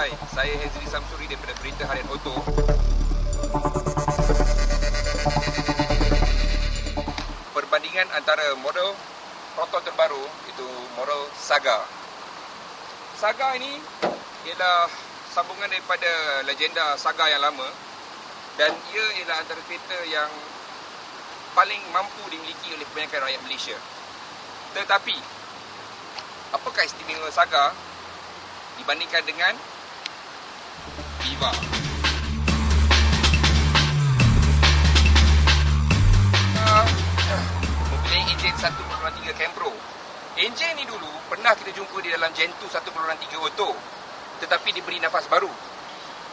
Hai, saya Hezri Samsuri daripada Berita Harian Auto. Perbandingan antara model Proton terbaru, itu model Saga. Saga ini ialah sambungan daripada legenda Saga yang lama, dan ia ialah antara kereta yang paling mampu dimiliki oleh kebanyakan rakyat Malaysia. Tetapi, apakah istimewa Saga dibandingkan dengan Viva? Mempunyai enjin 1.3 Campro. Enjin ni dulu pernah kita jumpa di dalam Gentoo 1.3 Auto, tetapi diberi nafas baru.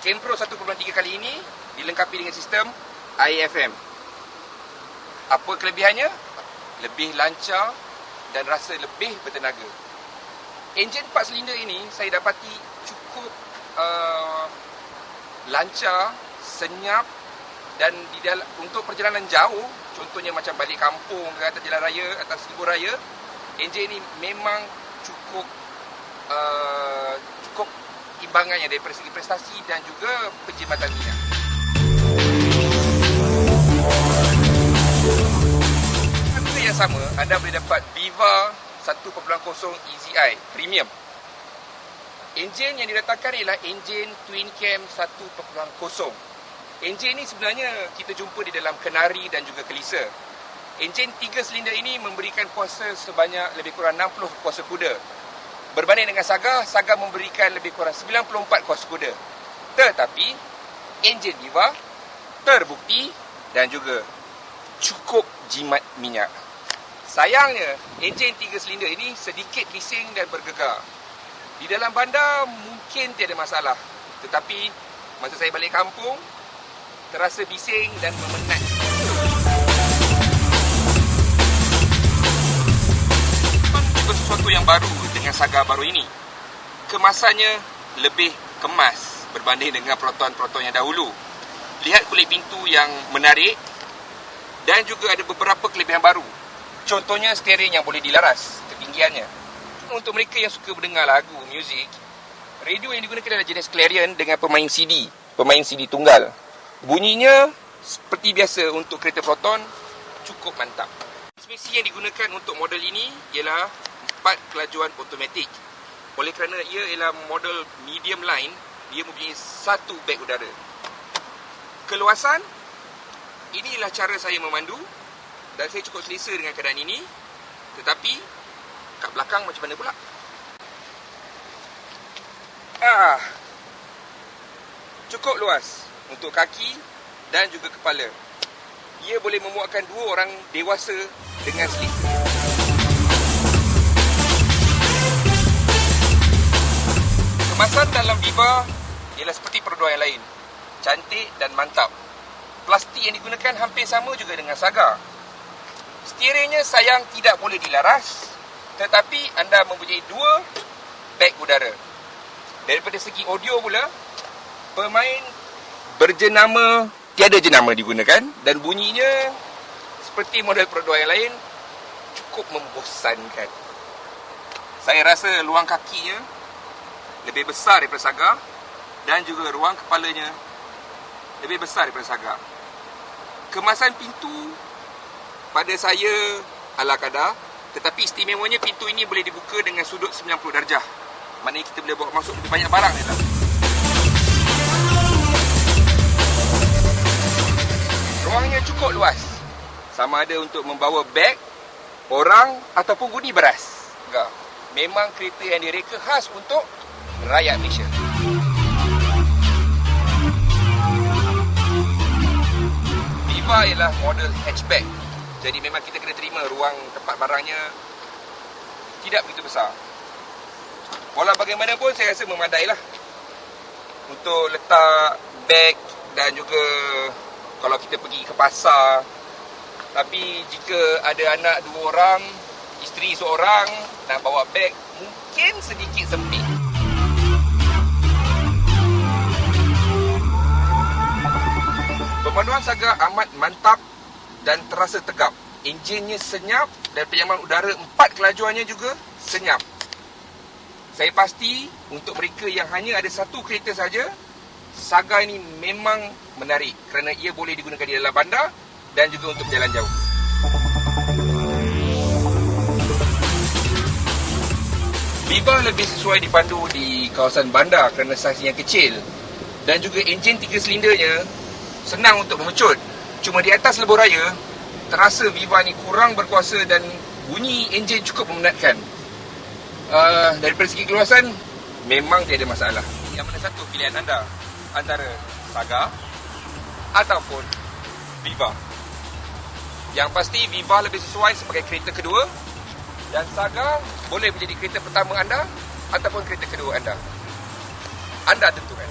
Campro 1.3 kali ini dilengkapi dengan sistem IAFM. Apa kelebihannya? Lebih lancar dan rasa lebih bertenaga. Enjin 4 silinder ini saya dapati cukup lancar, senyap, dan untuk perjalanan jauh, contohnya macam balik kampung ke atas jalan raya, atas lebuh raya, enjin ini memang cukup imbangannya dari segi prestasi dan juga perkhidmatan minyak. Harga yang sama, anda boleh dapat Viva 1.0 EZI Premium. Enjin yang diletakkan ialah enjin Twin Cam 1.0. Enjin ini sebenarnya kita jumpa di dalam Kenari dan juga Kelisa. Enjin 3 silinder ini memberikan kuasa sebanyak lebih kurang 60 kuasa kuda. Berbanding dengan Saga, Saga memberikan lebih kurang 94 kuasa kuda. Tetapi, enjin Viva terbukti dan juga cukup jimat minyak. Sayangnya, enjin 3 silinder ini sedikit bising dan bergegar. Di dalam bandar mungkin tiada masalah. Tetapi, masa saya balik kampung, terasa bising dan memenat. Juga sesuatu yang baru dengan Saga baru ini. Kemasannya lebih kemas berbanding dengan Proton-Proton yang dahulu. Lihat kulit pintu yang menarik dan juga ada beberapa kelebihan baru. Contohnya steering yang boleh dilaras ketinggiannya. Untuk mereka yang suka mendengar lagu, muzik, radio yang digunakan adalah jenis Clarion dengan pemain CD tunggal. Bunyinya seperti biasa untuk kereta Proton, cukup mantap. Transmisi yang digunakan untuk model ini ialah 4 kelajuan automatik. Oleh kerana ia ialah model medium line, dia mempunyai 1 beg udara. Keluasan, inilah cara saya memandu dan saya cukup selesa dengan keadaan ini. Tetapi kat belakang macam mana pula? Cukup luas untuk kaki dan juga kepala. Ia boleh memuatkan 2 orang dewasa dengan selesa. Kemasan dalam Viva ialah seperti produk yang lain. Cantik dan mantap. Plastik yang digunakan hampir sama juga dengan Saga. Steeringnya sayang tidak boleh dilaras, tetapi anda mempunyai 2 beg udara. Daripada segi audio pula, pemain berjenama tiada jenama digunakan dan bunyinya seperti model produk yang lain, cukup membosankan. Saya rasa ruang kakinya lebih besar daripada Saga dan juga ruang kepalanya lebih besar daripada Saga. Kemasan pintu pada saya ala kadar, tetapi istimewanya pintu ini boleh dibuka dengan sudut 90 darjah. Maknanya kita boleh bawa masuk lebih banyak barang dalam. Ruangnya cukup luas. Sama ada untuk membawa beg, orang ataupun guni beras. Enggak. Memang kereta yang direka khas untuk rakyat Malaysia. Viva ialah model hatchback. Jadi memang kita kena terima ruang tempat barangnya tidak begitu besar. Walau bagaimanapun saya rasa memadailah untuk letak beg dan juga kalau kita pergi ke pasar. Tapi jika ada anak 2 orang, isteri seorang nak bawa beg, mungkin sedikit sempit. Pemanduan Saga amat mantap dan terasa tegap. Enjinnya senyap dan penyamaan udara 4 kelajuannya juga senyap. Saya pasti untuk mereka yang hanya ada satu kereta saja, Saga ini memang menarik kerana ia boleh digunakan di dalam bandar dan juga untuk berjalan jauh. Viva lebih sesuai dipandu di kawasan bandar kerana saiznya kecil dan juga enjin 3 silindernya senang untuk memecut. Cuma di atas lebuh raya, terasa Viva ni kurang berkuasa dan bunyi enjin cukup memenatkan. Daripada segi keluasan, memang tiada masalah. Yang mana satu pilihan anda? Antara Saga ataupun Viva? Yang pasti Viva lebih sesuai sebagai kereta kedua dan Saga boleh menjadi kereta pertama anda ataupun kereta kedua anda. Anda tentukan.